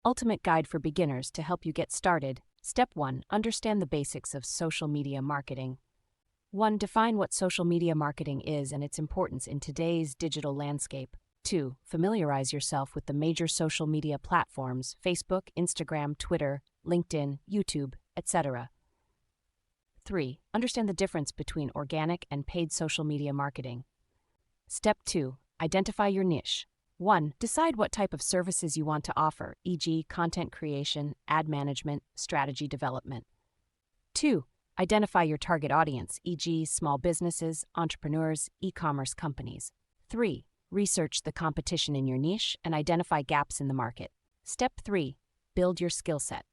Ultimate guide for beginners to help you get started. Step 1. Understand the basics of social media marketing. 1. Define what social media marketing is and its importance in today's digital landscape. 2. Familiarize yourself with the major social media platforms: Facebook, Instagram, Twitter, LinkedIn, YouTube, etc. 3. Understand the difference between organic and paid social media marketing. Step 2. Identify your niche. 1. Decide what type of services you want to offer, e.g., content creation, ad management, strategy development. 2. Identify your target audience, e.g., small businesses, entrepreneurs, e-commerce companies. 3. Research the competition in your niche and identify gaps in the market. Step 3. Build your skill set.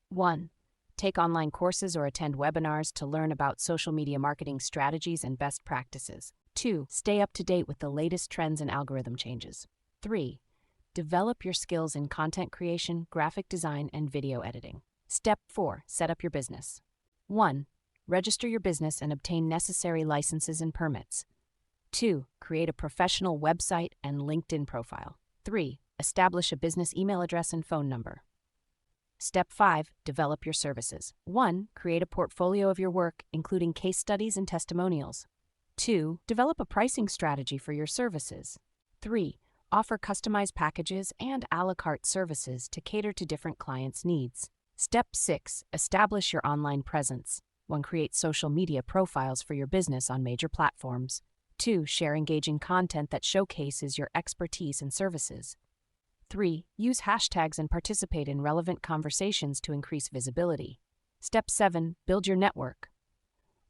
1. Take online courses or attend webinars to learn about social media marketing strategies and best practices. 2. Stay up to date with the latest trends and algorithm changes. 3. Develop your skills in content creation, graphic design, and video editing. Step 4. Set up your business. 1. Register your business and obtain necessary licenses and permits. 2. Create a professional website and LinkedIn profile. 3. Establish a business email address and phone number. Step 5. Develop your services. 1. Create a portfolio of your work, including case studies and testimonials. 2. Develop a pricing strategy for your services. 3. Offer customized packages and a la carte services to cater to different clients' needs. Step 6. Establish your online presence. 1. Create social media profiles for your business on major platforms. 2. Share engaging content that showcases your expertise and services. 3. Use hashtags and participate in relevant conversations to increase visibility. Step 7. Build your network.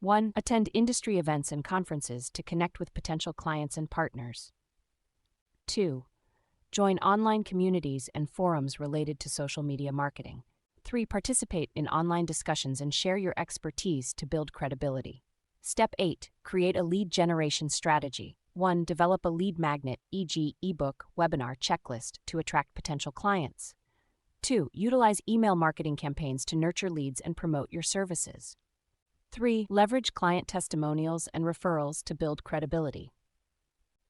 1. Attend industry events and conferences to connect with potential clients and partners. 2. Join online communities and forums related to social media marketing. 3. Participate in online discussions and share your expertise to build credibility. Step 8. Create a lead generation strategy. 1. Develop a lead magnet, e.g., ebook, webinar, checklist, to attract potential clients. 2. Utilize email marketing campaigns to nurture leads and promote your services. 3. Leverage client testimonials and referrals to build credibility.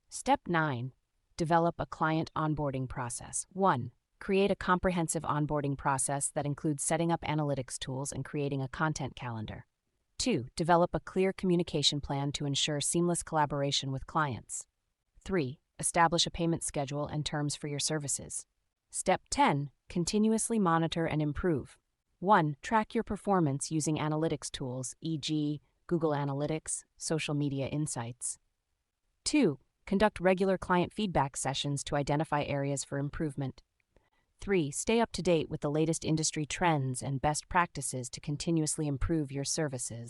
Step 9. Develop a client onboarding process. 1. Create a comprehensive onboarding process that includes setting up analytics tools and creating a content calendar. 2. Develop a clear communication plan to ensure seamless collaboration with clients. 3. Establish a payment schedule and terms for your services. Step 10. Continuously monitor and improve. 1. Track your performance using analytics tools, e.g., Google Analytics, Social Media Insights. 2. Conduct regular client feedback sessions to identify areas for improvement. 3. Stay up to date with the latest industry trends and best practices to continuously improve your services.